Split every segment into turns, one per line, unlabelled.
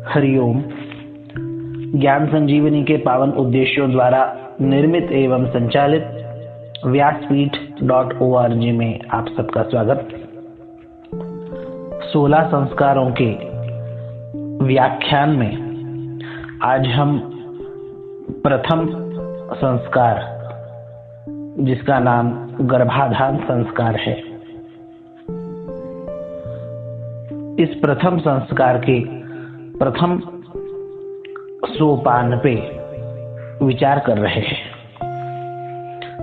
हरिओम। ज्ञान संजीवनी के पावन उद्देश्यों द्वारा निर्मित एवं संचालित व्यासपीठ.org में आप सबका स्वागत। 16 संस्कारों के व्याख्यान में आज हम प्रथम संस्कार, जिसका नाम गर्भाधान संस्कार है, इस प्रथम संस्कार के प्रथम सोपान पे विचार कर रहे हैं।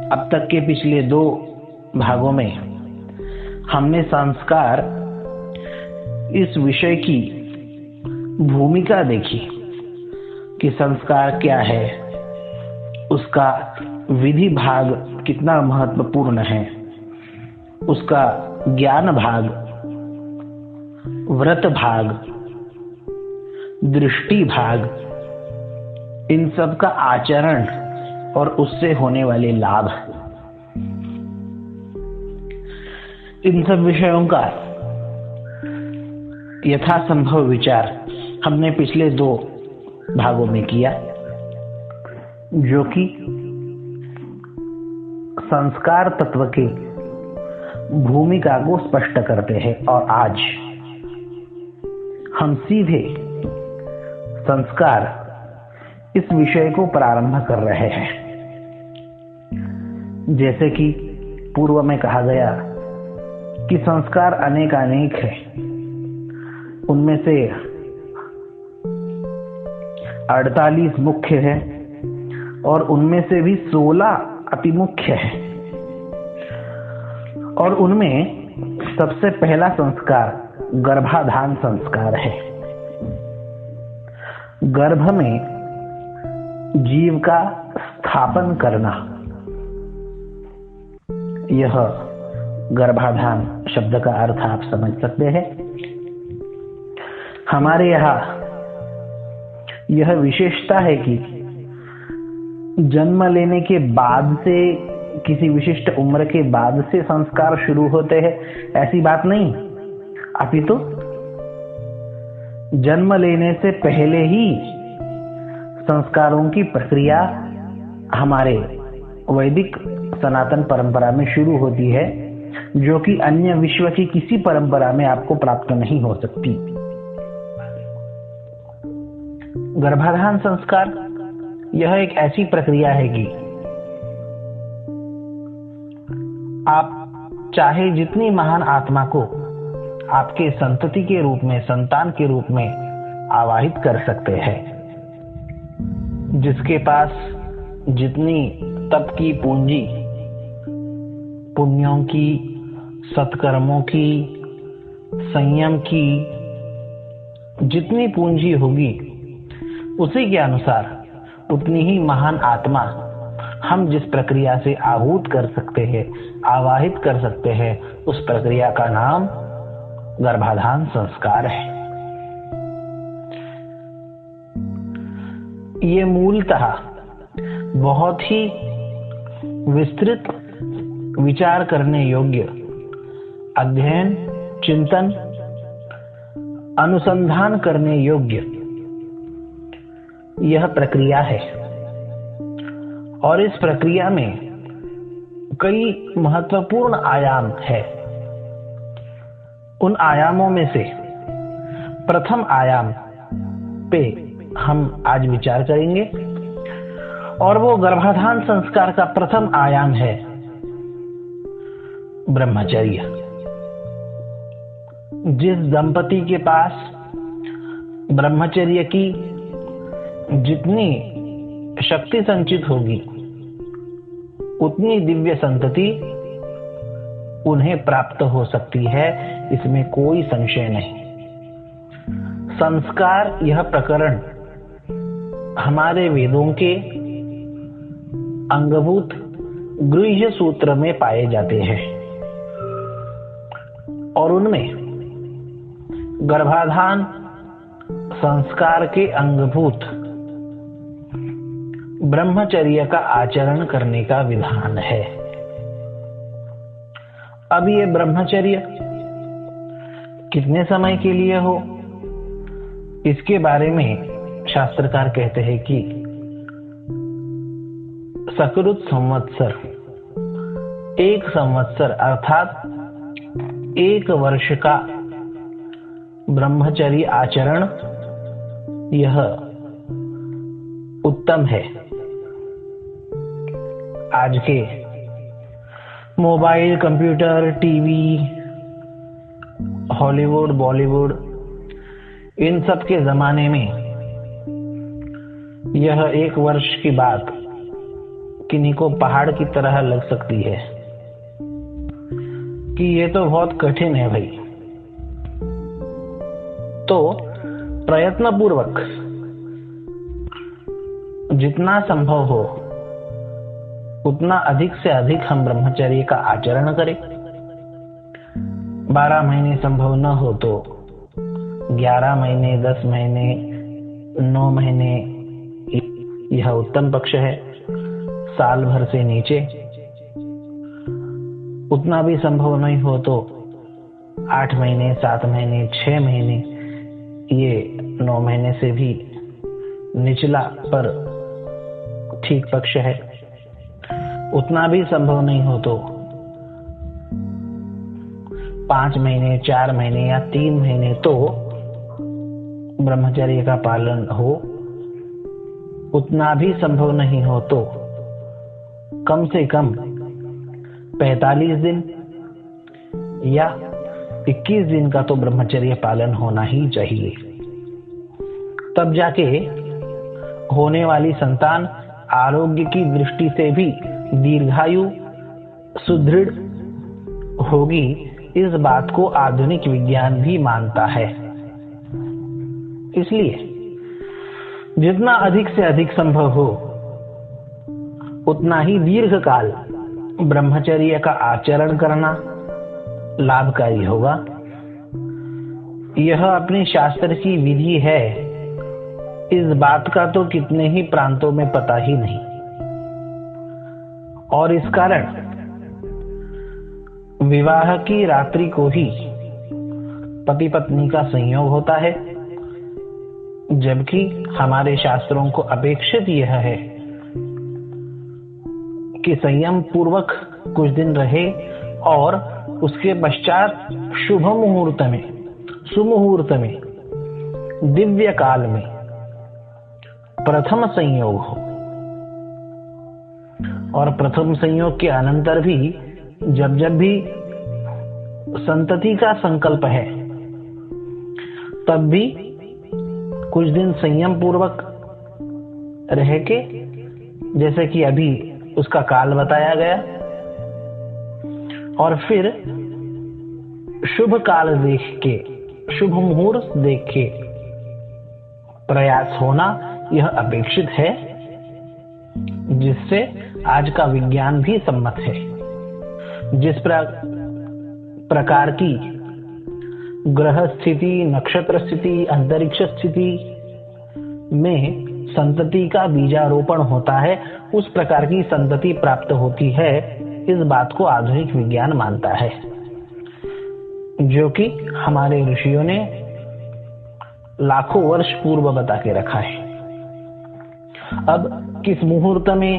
अब तक के पिछले 2 भागों में हमने संस्कार इस विषय की भूमिका देखी कि संस्कार क्या है, उसका विधि भाग कितना महत्वपूर्ण है, उसका ज्ञान भाग, व्रत भाग, दृष्टि भाग, इन सब का आचरण और उससे होने वाले लाभ, इन सब विषयों का यथासंभव विचार हमने पिछले 2 भागों में किया, जो कि संस्कार तत्व के भूमिका को स्पष्ट करते हैं। और आज हम सीधे संस्कार इस विषय को प्रारंभ कर रहे हैं। जैसे कि पूर्व में कहा गया कि संस्कार अनेक है, उनमें से 48 मुख्य है और उनमें से भी 16 अति मुख्य है। और उनमें सबसे पहला संस्कार गर्भाधान संस्कार है। गर्भ में जीव का स्थापन करना, यह गर्भाधान शब्द का अर्थ आप समझ सकते हैं। हमारे यहाँ यह विशेषता है कि जन्म लेने के बाद से, किसी विशिष्ट उम्र के बाद से संस्कार शुरू होते हैं, ऐसी बात नहीं। अपितु जन्म लेने से पहले ही संस्कारों की प्रक्रिया हमारे वैदिक सनातन परंपरा में शुरू होती है, जो कि अन्य विश्व की किसी परंपरा में आपको प्राप्त नहीं हो सकती। गर्भाधान संस्कार यह एक ऐसी प्रक्रिया है कि आप चाहे जितनी महान आत्मा को आपके संतति के रूप में, संतान के रूप में आवाहित कर सकते हैं। जिसके पास जितनी तप की पूंजी, पुण्यों की, सत्कर्मों की, संयम की जितनी पूंजी होगी, उसी के अनुसार उतनी ही महान आत्मा हम जिस प्रक्रिया से आहूत कर सकते हैं, आवाहित कर सकते हैं, उस प्रक्रिया का नाम गर्भाधान संस्कार है। ये मूलतः बहुत ही विस्तृत विचार करने योग्य, अध्ययन, चिंतन, अनुसंधान करने योग्य यह प्रक्रिया है। और इस प्रक्रिया में कई महत्वपूर्ण आयाम है। उन आयामों में से प्रथम आयाम पे हम आज विचार करेंगे, और वो गर्भाधान संस्कार का प्रथम आयाम है ब्रह्मचर्य। जिस दंपति के पास ब्रह्मचर्य की जितनी शक्ति संचित होगी, उतनी दिव्य संतति उन्हें प्राप्त हो सकती है, इसमें कोई संशय नहीं। संस्कार यह प्रकरण हमारे वेदों के अंगभूत गृह्य सूत्र में पाए जाते हैं, और उनमें गर्भाधान संस्कार के अंगभूत ब्रह्मचर्य का आचरण करने का विधान है। अब ये ब्रह्मचर्य कितने समय के लिए हो, इसके बारे में शास्त्रकार कहते हैं कि सकृत संवत्सर, एक संवत्सर अर्थात एक वर्ष का ब्रह्मचर्य आचरण यह उत्तम है। आज के mobile, computer, TV, Hollywood, Bollywood, इन सब के जमाने में यह एक वर्ष की बात किन्हीं को पहाड़ की तरह लग सकती है कि ये तो बहुत कठिन है भाई। तो प्रयत्न पूर्वक जितना संभव हो उतना अधिक से अधिक हम ब्रह्मचर्य का आचरण करें। 12 महीने संभव न हो तो 11 महीने, 10 महीने, 9 महीने यह उत्तम पक्ष है। साल भर से नीचे उतना भी संभव नहीं हो तो 8 महीने, 7 महीने, 6 महीने, ये 9 महीने से भी निचला पर ठीक पक्ष है। उतना भी संभव नहीं हो तो 5 महीने, 4 महीने या 3 महीने तो ब्रह्मचर्य का पालन हो। उतना भी संभव नहीं हो तो कम से कम 45 दिन या 21 दिन का तो ब्रह्मचर्य पालन होना ही चाहिए। तब जाके होने वाली संतान आरोग्य की दृष्टि से भी दीर्घायु, सुदृढ़ होगी। इस बात को आधुनिक विज्ञान भी मानता है। इसलिए जितना अधिक से अधिक संभव हो उतना ही दीर्घ काल ब्रह्मचर्य का आचरण करना लाभकारी होगा। यह अपने शास्त्र की विधि है, इस बात का तो कितने ही प्रांतों में पता ही नहीं। और इस कारण विवाह की रात्रि को ही पति पत्नी का संयोग होता है, जबकि हमारे शास्त्रों को अपेक्षित यह है कि संयम पूर्वक कुछ दिन रहे और उसके पश्चात शुभ मुहूर्त में, सुमुहूर्त में, दिव्य काल में प्रथम संयोग हो। और प्रथम संयोग के अनंतर भी जब जब भी संतति का संकल्प है तब भी कुछ दिन संयम पूर्वक रह के, जैसे कि अभी उसका काल बताया गया, और फिर शुभ काल देख के, शुभ मुहूर्त देख के प्रयास होना यह अपेक्षित है, जिससे आज का विज्ञान भी सम्मत है। जिस प्रकार की ग्रह स्थिति, नक्षत्र स्थिति, अंतरिक्ष स्थिति में संतति का बीजारोपण होता है, उस प्रकार की संतति प्राप्त होती है। इस बात को आधुनिक विज्ञान मानता है, जो कि हमारे ऋषियों ने लाखों वर्ष पूर्व बता के रखा है। अब किस मुहूर्त में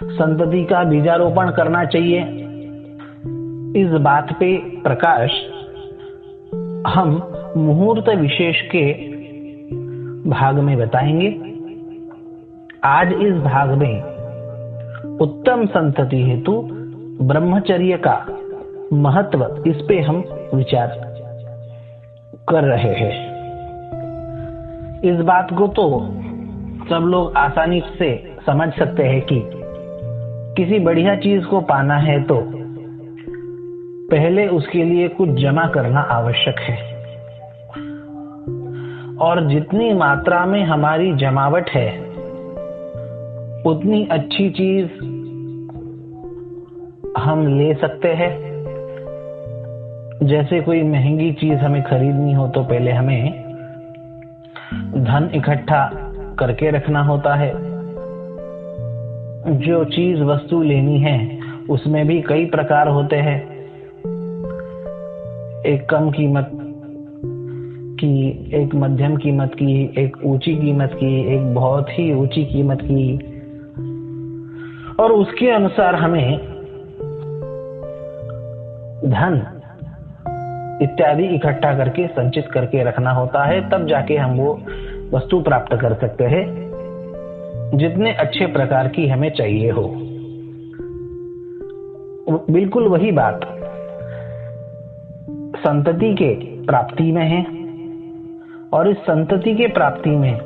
संतति का बीजारोपण करना चाहिए, इस बात पे प्रकाश हम मुहूर्त विशेष के भाग में बताएंगे। आज इस भाग में उत्तम संतति हेतु ब्रह्मचर्य का महत्व, इस पे हम विचार कर रहे हैं। इस बात को तो सब लोग आसानी से समझ सकते हैं कि किसी बढ़िया चीज को पाना है तो पहले उसके लिए कुछ जमा करना आवश्यक है, और जितनी मात्रा में हमारी जमावट है उतनी अच्छी चीज हम ले सकते हैं। जैसे कोई महंगी चीज हमें खरीदनी हो तो पहले हमें धन इकट्ठा करके रखना होता है। जो चीज वस्तु लेनी है उसमें भी कई प्रकार होते हैं। एक कम कीमत की, एक मध्यम कीमत की, एक ऊंची कीमत की, एक बहुत ही ऊंची कीमत की, और उसके अनुसार हमें धन इत्यादि इकट्ठा करके संचित करके रखना होता है, तब जाके हम वो वस्तु प्राप्त कर सकते हैं जितने अच्छे प्रकार की हमें चाहिए हो। बिल्कुल वही बात संतति के प्राप्ति में है, और इस संतति के प्राप्ति में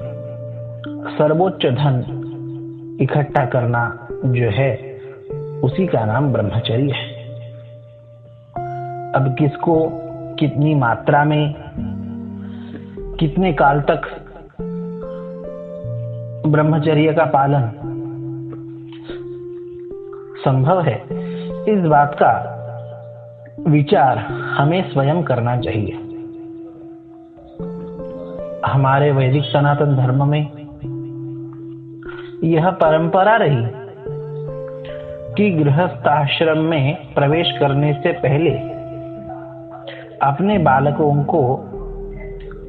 सर्वोच्च धन इकट्ठा करना जो है उसी का नाम ब्रह्मचर्य है। अब किसको कितनी मात्रा में कितने काल तक ब्रह्मचर्य का पालन संभव है, इस बात का विचार हमें स्वयं करना चाहिए। हमारे वैदिक सनातन धर्म में यह परंपरा रही कि गृहस्थाश्रम में प्रवेश करने से पहले अपने बालकों को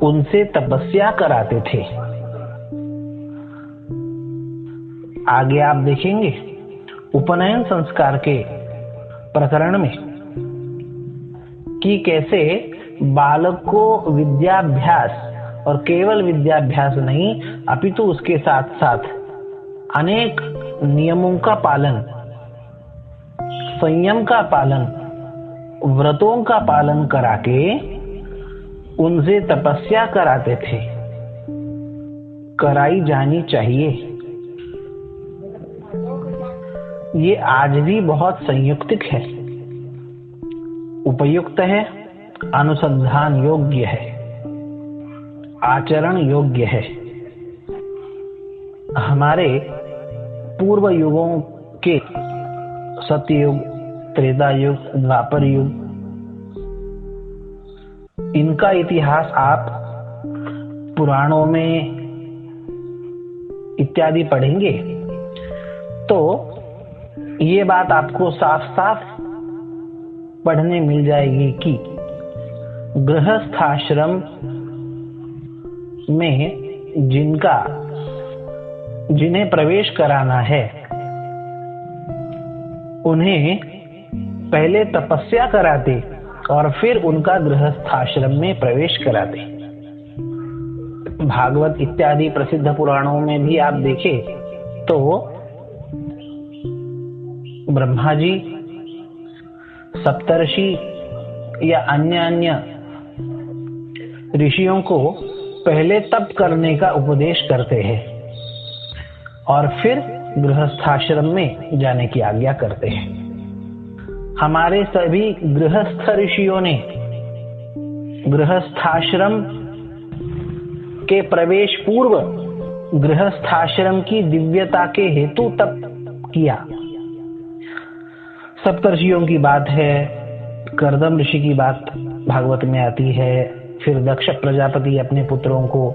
उनसे तपस्या कराते थे। आगे आप देखेंगे उपनयन संस्कार के प्रकरण में कि कैसे बालक को विद्याभ्यास, और केवल विद्याभ्यास नहीं अपितु उसके साथ साथ अनेक नियमों का पालन, संयम का पालन, व्रतों का पालन करा के उनसे तपस्या कराते थे। कराई जानी चाहिए। ये आज भी बहुत संयुक्तिक है, उपयुक्त है, अनुसंधान योग्य है, आचरण योग्य है। हमारे पूर्व युगों के सत्ययुग, त्रेता युग, द्वापर युग, इनका इतिहास आप पुराणों में इत्यादि पढ़ेंगे तो ये बात आपको साफ साफ पढ़ने मिल जाएगी कि गृहस्थाश्रम में जिन्हें प्रवेश कराना है उन्हें पहले तपस्या कराते और फिर उनका गृहस्थाश्रम में प्रवेश कराते। भागवत इत्यादि प्रसिद्ध पुराणों में भी आप देखें तो ब्रह्मा जी, सप्तर्षि या अन्य ऋषियों को पहले तप करने का उपदेश करते हैं और फिर गृहस्थाश्रम में जाने की आज्ञा करते हैं। हमारे सभी गृहस्थ ऋषियों ने गृहस्थाश्रम के प्रवेश पूर्व गृहस्थाश्रम की दिव्यता के हेतु तप किया। सप्तर्षियों की बात है, कर्दम ऋषि की बात भागवत में आती है, फिर दक्ष प्रजापति अपने पुत्रों को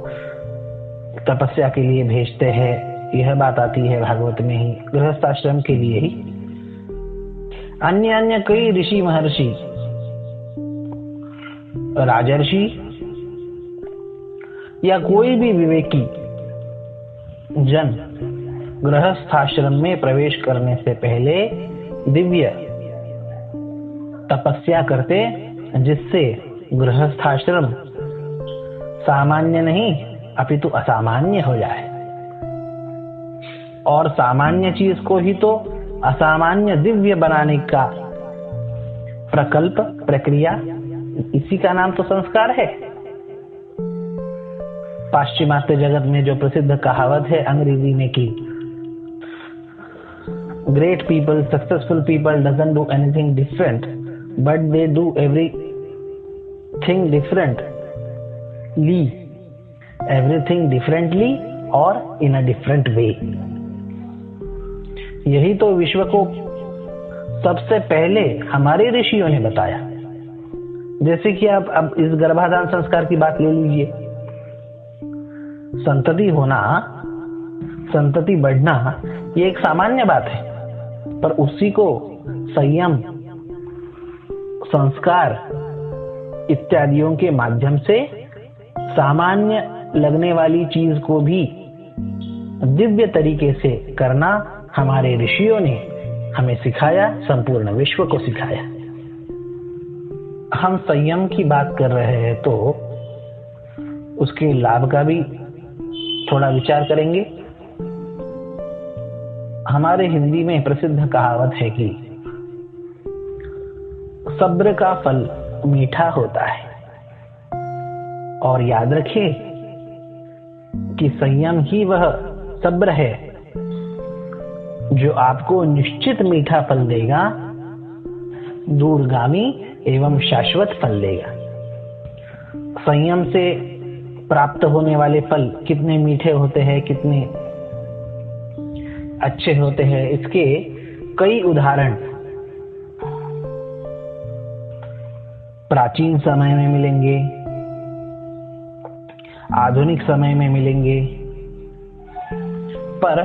तपस्या के लिए भेजते हैं, यह बात आती है भागवत में ही, गृहस्थाश्रम के लिए ही। अन्य कई ऋषि महर्षि, राजर्षि या कोई भी विवेकी जन गृहस्थाश्रम में प्रवेश करने से पहले दिव्य तपस्या करते जिससे गृहस्थाश्रम सामान्य नहीं अपितु असामान्य हो जाए, और सामान्य चीज को ही तो असामान्य दिव्य बनाने का प्रकल्प, प्रक्रिया, इसी का नाम तो संस्कार है। पाश्चिमात्य जगत में जो प्रसिद्ध कहावत है अंग्रेजी में कि great people, successful people doesn't do anything different but they do everything differently और इन अ डिफरेंट वे। यही तो विश्व को सबसे पहले हमारे ऋषियों ने बताया। जैसे कि आप अब इस गर्भाधान संस्कार की बात ले लीजिए। संतति होना, संतति बढ़ना, ये एक सामान्य बात है, पर उसी को संयम, संस्कार इत्यादियों के माध्यम से सामान्य लगने वाली चीज को भी दिव्य तरीके से करना हमारे ऋषियों ने हमें सिखाया, संपूर्ण विश्व को सिखाया। हम संयम की बात कर रहे हैं तो उसके लाभ का भी थोड़ा विचार करेंगे। हमारे हिंदी में प्रसिद्ध कहावत है कि सब्र का फल मीठा होता है, और याद रखिए कि संयम ही वह सब्र है जो आपको निश्चित मीठा फल देगा, दूरगामी एवं शाश्वत फल देगा। संयम से प्राप्त होने वाले फल कितने मीठे होते हैं, कितने अच्छे होते हैं, इसके कई उदाहरण प्राचीन समय में मिलेंगे, आधुनिक समय में मिलेंगे, पर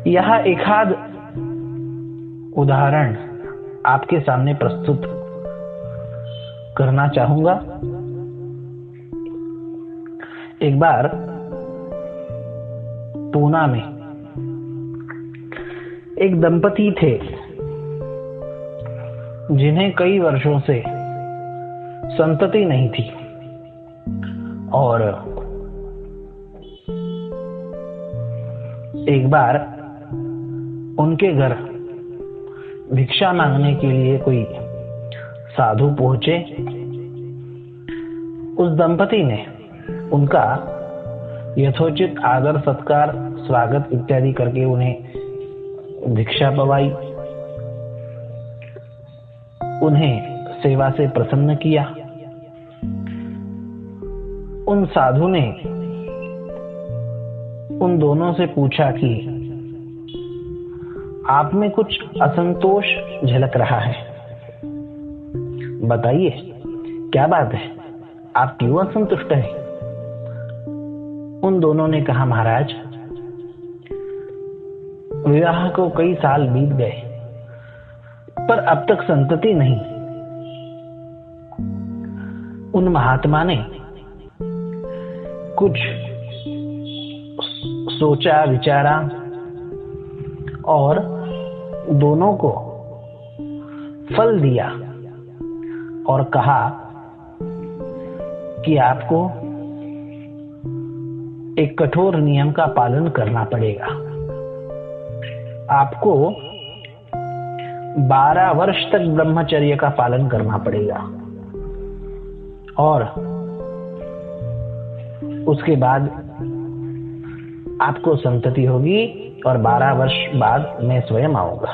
यह एकाध उदाहरण आपके सामने प्रस्तुत करना चाहूंगा। एक बार पूना में एक दंपति थे जिन्हें कई वर्षों से संतति नहीं थी, और एक बार उनके घर भिक्षा मांगने के लिए कोई साधु पहुंचे। उस दंपति ने उनका यथोचित आदर सत्कार स्वागत इत्यादि करके उन्हें भिक्षा पवाई, उन्हें सेवा से प्रसन्न किया। उन साधु ने उन दोनों से पूछा कि आप में कुछ असंतोष झलक रहा है, बताइए क्या बात है, आप क्यों असंतुष्ट हैं? उन दोनों ने कहा, महाराज विवाह को कई साल बीत गए पर अब तक संतति नहीं। उन महात्मा ने कुछ सोचा विचारा और दोनों को फल दिया और कहा कि आपको एक कठोर नियम का पालन करना पड़ेगा। आपको 12 वर्ष तक ब्रह्मचर्य का पालन करना पड़ेगा और उसके बाद आपको संतति होगी और 12 वर्ष बाद मैं स्वयं आऊंगा।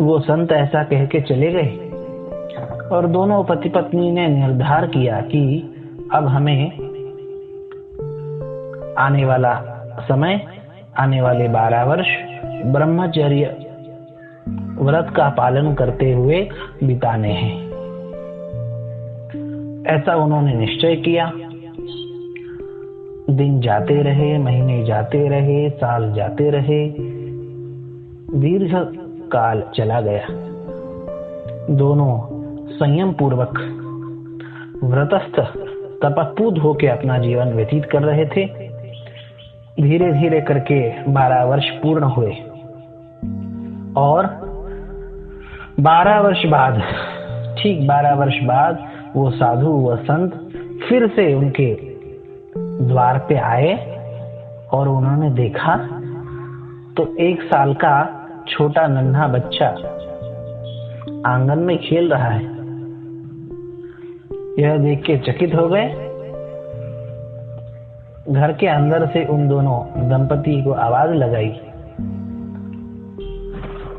वो संत ऐसा कह के चले गए और दोनों पति पत्नी ने निर्धार किया कि अब हमें आने वाला समय, आने वाले 12 वर्ष ब्रह्मचर्य व्रत का पालन करते हुए बिताने हैं। ऐसा उन्होंने निश्चय किया। दिन जाते रहे, महीने जाते रहे, साल जाते रहे, दीर्घ काल चला गया। दोनों संयम पूर्वक व्रतस्थ तपस्पूत होकर अपना जीवन व्यतीत कर रहे थे। धीरे धीरे करके 12 वर्ष पूर्ण हुए और 12 वर्ष बाद, ठीक 12 वर्ष बाद वो साधु व संत फिर से उनके द्वार पे आए और उन्होंने देखा तो 1 साल का छोटा नन्हा बच्चा आंगन में खेल रहा है। यह देख के चकित हो गए। घर के अंदर से उन दोनों दंपति को आवाज लगाई।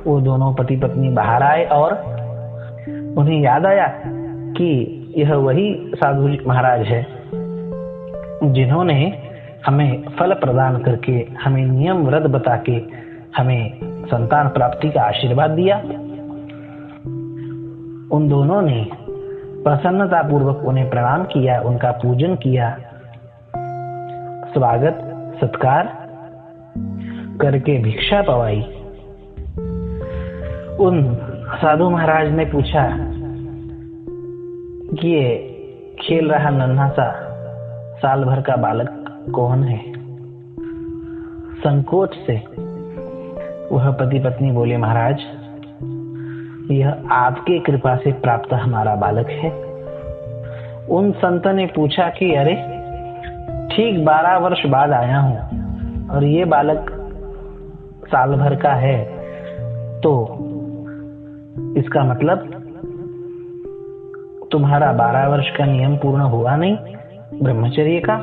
वो दोनों पति पत्नी बाहर आए और उन्हें याद आया कि यह वही साधु महाराज है जिन्होंने हमें फल प्रदान करके, हमें नियम व्रत बता के हमें संतान प्राप्ति का आशीर्वाद दिया। उन दोनों ने प्रसन्नता पूर्वक उन्हें प्रणाम किया, उनका पूजन किया, स्वागत सत्कार करके भिक्षा पवाई। उन साधु महाराज ने पूछा कि खेल रहा नन्हा सा साल भर का बालक कौन है? संकोच से वह पति पत्नी बोले, महाराज, यह आपके कृपा से प्राप्त हमारा बालक है। उन संत ने पूछा कि अरे, ठीक 12 वर्ष बाद आया हूं और ये बालक साल भर का है, तो इसका मतलब तुम्हारा 12 वर्ष का नियम पूर्ण हुआ नहीं ब्रह्मचर्य का?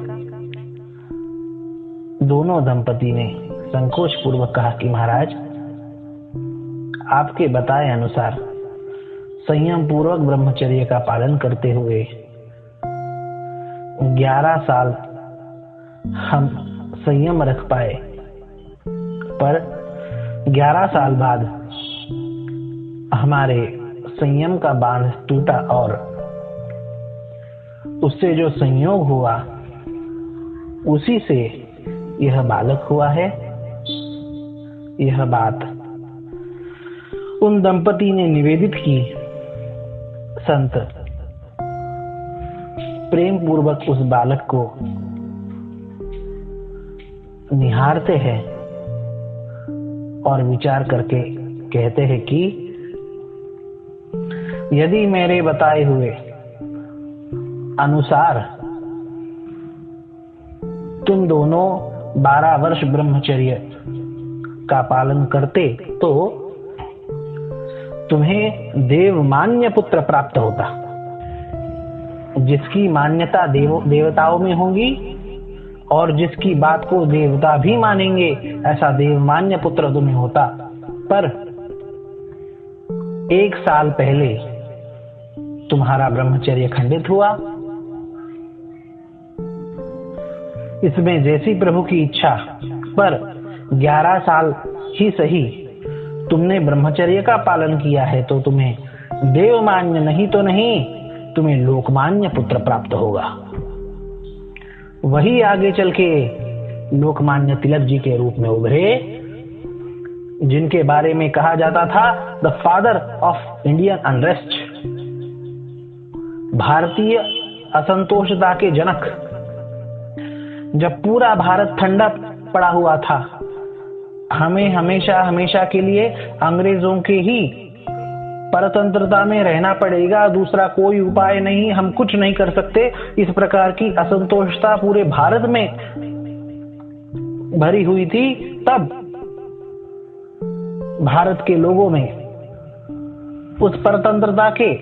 दोनों दंपति ने संकोच पूर्वक कहा कि महाराज, आपके बताए अनुसार संयम पूर्वक ब्रह्मचर्य का पालन करते हुए 11 साल हम संयम रख पाए, पर 11 साल बाद हमारे संयम का बांध टूटा और उससे जो संयोग हुआ उसी से यह बालक हुआ है। यह बात उन दंपति ने निवेदित की। संत प्रेम पूर्वक उस बालक को निहारते हैं और विचार करके कहते हैं कि यदि मेरे बताए हुए अनुसार तुम दोनों 12 वर्ष ब्रह्मचर्य का पालन करते तो तुम्हें देवमान्य पुत्र प्राप्त होता, जिसकी मान्यता देवताओं में होगी और जिसकी बात को देवता भी मानेंगे, ऐसा देवमान्य पुत्र तुम्हें होता। पर 1 साल पहले तुम्हारा ब्रह्मचर्य खंडित हुआ। इसमें जैसी प्रभु की इच्छा, पर 11 साल ही सही तुमने ब्रह्मचर्य का पालन किया है, तो तुम्हें देवमान्य नहीं तो नहीं, तुम्हें लोकमान्य पुत्र प्राप्त होगा। वही आगे चल के लोकमान्य तिलक जी के रूप में उभरे, जिनके बारे में कहा जाता था the father of Indian unrest, भारतीय असंतोषता के जनक। जब पूरा भारत ठंडा पड़ा हुआ था, हमें हमेशा के लिए अंग्रेजों के ही परतंत्रता में रहना पड़ेगा, दूसरा कोई उपाय नहीं, हम कुछ नहीं कर सकते, इस प्रकार की असंतोषता पूरे भारत में भरी हुई थी। तब भारत के लोगों में उस परतंत्रता के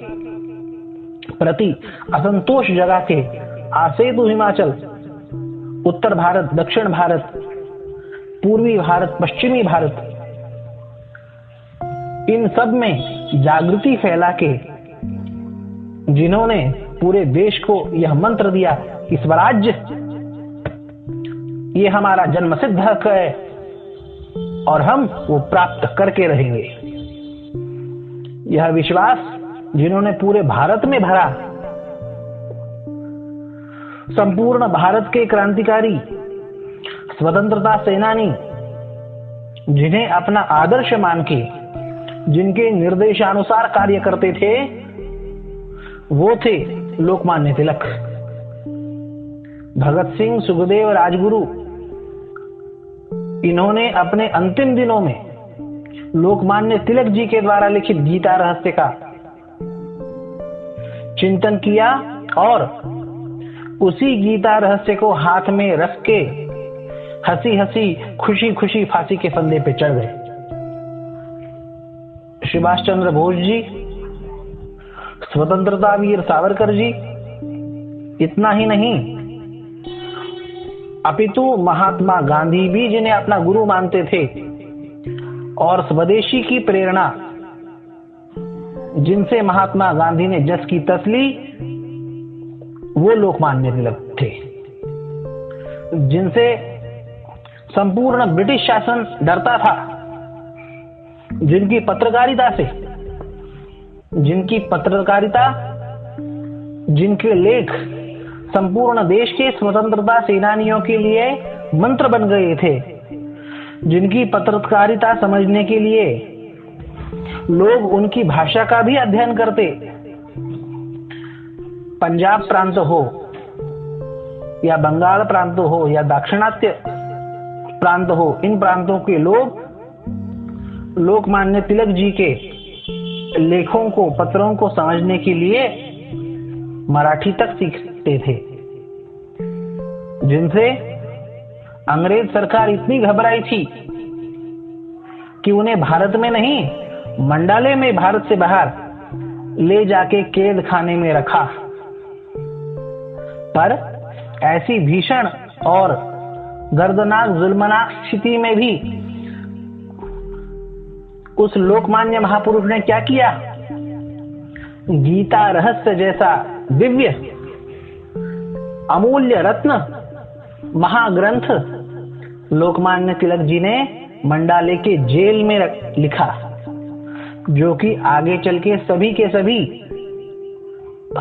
प्रति असंतोष जगा के आसेतु हिमाचल, उत्तर भारत, दक्षिण भारत, पूर्वी भारत, पश्चिमी भारत, इन सब में जागृति फैला के जिन्होंने पूरे देश को यह मंत्र दिया कि स्वराज्य ये हमारा जन्मसिद्ध हक है और हम वो प्राप्त करके रहेंगे, यह विश्वास जिन्होंने पूरे भारत में भरा, संपूर्ण भारत के क्रांतिकारी, स्वतंत्रता सेनानी, जिन्हें अपना आदर्श मान के जिनके निर्देशानुसार कार्य करते थे, वो थे लोकमान्य तिलक, भगत सिंह, सुखदेव, राजगुरु। इन्होंने अपने अंतिम दिनों में लोकमान्य तिलक जी के द्वारा लिखित गीता रहस्य का चिंतन किया और उसी गीता रहस्य को हाथ में रख के हंसी हंसी खुशी खुशी फांसी के फंदे पे चढ़ गए। सुभाष चंद्र बोस जी, स्वतंत्रता वीर सावरकर जी, इतना ही नहीं अपितु महात्मा गांधी भी, जिन्हें अपना गुरु मानते थे और स्वदेशी की प्रेरणा जिनसे महात्मा गांधी ने जस की तस ली, वो लोकमान्य तिलक थे, जिनसे संपूर्ण ब्रिटिश शासन डरता था, जिनकी पत्रकारिता, जिनके लेख संपूर्ण देश के स्वतंत्रता सेनानियों के लिए मंत्र बन गए थे, जिनकी पत्रकारिता समझने के लिए लोग उनकी भाषा का भी अध्ययन करते, पंजाब प्रांत हो या बंगाल प्रांत हो या दाक्षिणात्य प्रांत हो, इन प्रांतों के लोग लोकमान्य तिलक जी के लेखों को, पत्रों को समझने के लिए मराठी तक सीखते थे, जिनसे अंग्रेज सरकार इतनी घबराई थी कि उन्हें भारत में नहीं, मंडाले में भारत से बाहर ले जाके कैद खाने में रखा। पर ऐसी भीषण और दर्दनाक जुल्मनाक स्थिति में भी उस लोकमान्य महापुरुष ने क्या किया? गीता रहस्य जैसा दिव्य अमूल्य रत्न महाग्रंथ लोकमान्य तिलक जी ने मंडाले के जेल में लिखा, जो कि आगे चल के सभी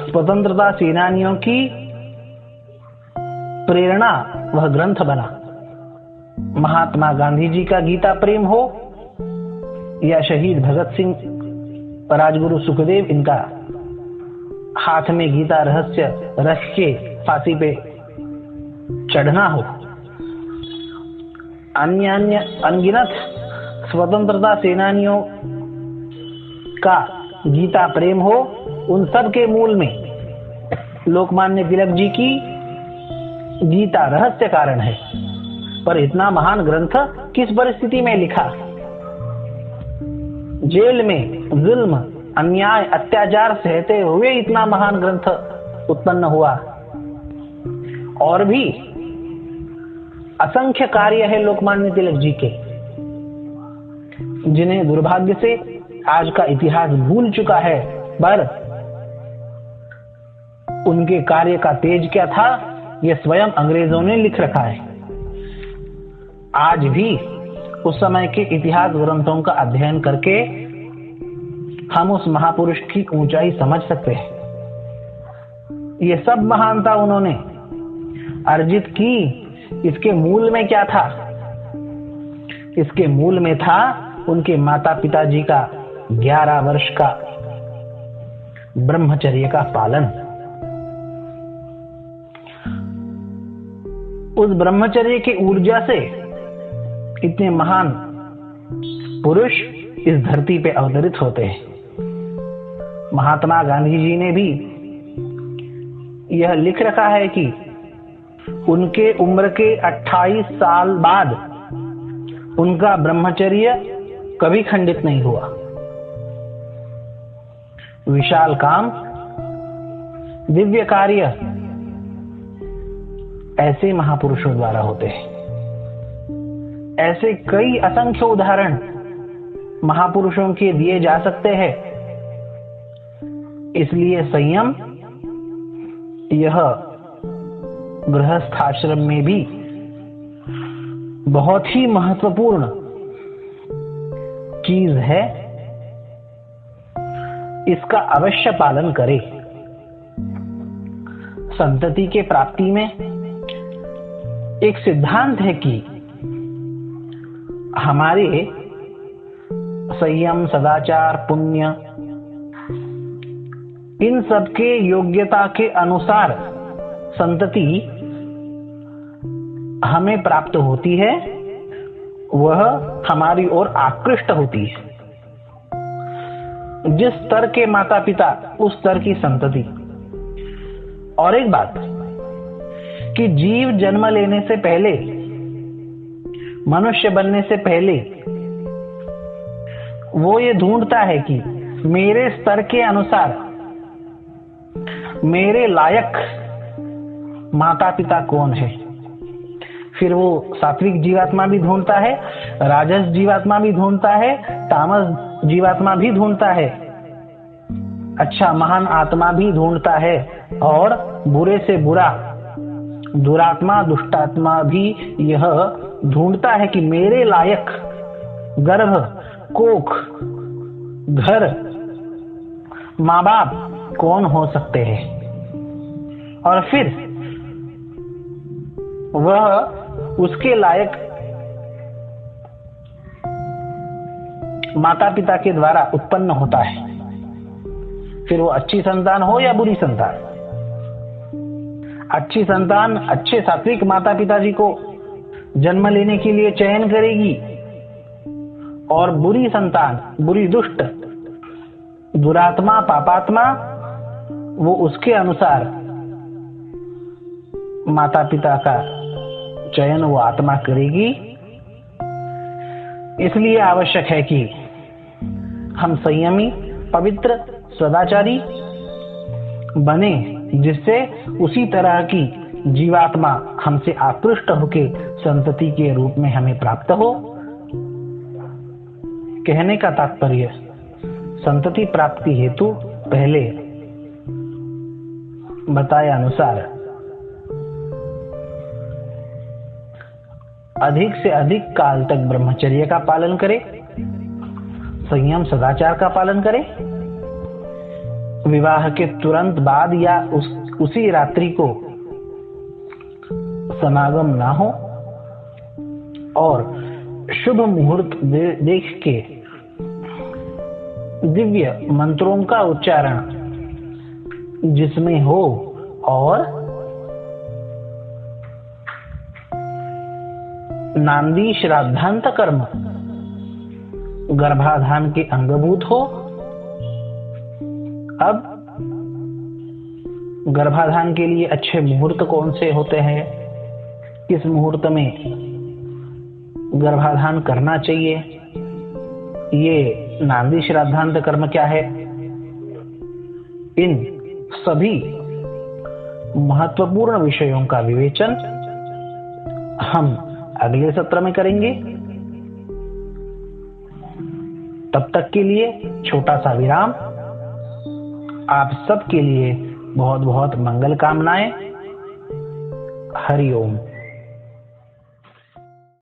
स्वतंत्रता सेनानियों की प्रेरणा वह ग्रंथ बना। महात्मा गांधी जी का गीता प्रेम हो या शहीद भगत सिंह, राजगुरु सुखदेव, इनका हाथ में गीता रहस्य रख के फांसी पे चढ़ना हो, अन्य अनगिनत स्वतंत्रता सेनानियों का गीता प्रेम हो, उन सब के मूल में लोकमान्य तिलक जी की गीता रहस्य कारण है। पर इतना महान ग्रंथ किस परिस्थिति में लिखा? जेल में जुल्म, अन्याय, अत्याचार सहते हुए इतना महान ग्रंथ उत्पन्न हुआ। और भी असंख्य कार्य है लोकमान्य तिलक जी के, जिन्हें दुर्भाग्य से आज का इतिहास भूल चुका है। पर उनके कार्य का तेज क्या था, यह स्वयं अंग्रेजों ने लिख रखा है। आज भी उस समय के इतिहास ग्रंथों का अध्ययन करके हम उस महापुरुष की ऊंचाई समझ सकते हैं। ये सब महानता उन्होंने अर्जित की, इसके मूल में क्या था? इसके मूल में था उनके माता पिता जी का 11 वर्ष का ब्रह्मचर्य का पालन। उस ब्रह्मचर्य की ऊर्जा से इतने महान पुरुष इस धरती पे अवतरित होते हैं। महात्मा गांधी जी ने भी यह लिख रखा है कि उनके उम्र के 28 साल बाद उनका ब्रह्मचर्य कभी खंडित नहीं हुआ। विशाल काम, दिव्य कार्य ऐसे महापुरुषों द्वारा होते हैं। ऐसे कई असंख्य उदाहरण महापुरुषों के दिए जा सकते हैं। इसलिए संयम यह गृहस्थ आश्रम में भी बहुत ही महत्वपूर्ण चीज है। इसका अवश्य पालन करें। संतति के प्राप्ति में एक सिद्धांत है कि हमारे संयम, सदाचार, पुण्य, इन सबके योग्यता के अनुसार संतति हमें प्राप्त होती है, वह हमारी ओर आकृष्ट होती है। जिस स्तर के माता पिता उस स्तर की संतति। और एक बात कि जीव जन्म लेने से पहले, मनुष्य बनने से पहले वो ये ढूंढता है कि मेरे स्तर के अनुसार मेरे लायक माता पिता कौन है। फिर वो सात्विक जीवात्मा भी ढूंढता है, राजस जीवात्मा भी ढूंढता है, तामस जीवात्मा भी ढूंढता है, अच्छा महान आत्मा भी ढूंढता है, और बुरे से बुरा दुरात्मा, दुष्टात्मा भी यह ढूंढता है कि मेरे लायक गर्भ, कोख, घर, माँ बाप कौन हो सकते हैं। और फिर वह उसके लायक माता पिता के द्वारा उत्पन्न होता है। फिर वो अच्छी संतान हो या बुरी संतान, अच्छी संतान अच्छे सात्विक माता पिताजी को जन्म लेने के लिए चयन करेगी, और बुरी संतान, बुरी दुष्ट दुरात्मा पापात्मा, वो उसके अनुसार माता पिता का चयन वो आत्मा करेगी। इसलिए आवश्यक है कि हम संयमी, पवित्र, सदाचारी बने, जिससे उसी तरह की जीवात्मा हमसे आकृष्ट होकर संतति के रूप में हमें प्राप्त हो। कहने का तात्पर्य, संतति प्राप्ति हेतु पहले बताए अनुसार अधिक से अधिक काल तक ब्रह्मचर्य का पालन करें, संयम सदाचार का पालन करें, विवाह के तुरंत बाद या उसी रात्रि को समागम ना हो, और शुभ मुहूर्त देख के दिव्य मंत्रों का उच्चारण जिसमें हो, और नांदी श्राद्धांत कर्म गर्भाधान के अंगभूत हो। अब गर्भाधान के लिए अच्छे मुहूर्त कौन से होते हैं, किस मुहूर्त में गर्भाधान करना चाहिए, ये नांदी श्राद्धांत कर्म क्या है, इन सभी महत्वपूर्ण विषयों का विवेचन हम अगले सत्र में करेंगे। तब तक के लिए छोटा सा विराम। आप सबके लिए बहुत बहुत मंगल कामनाएं। हरि ओम।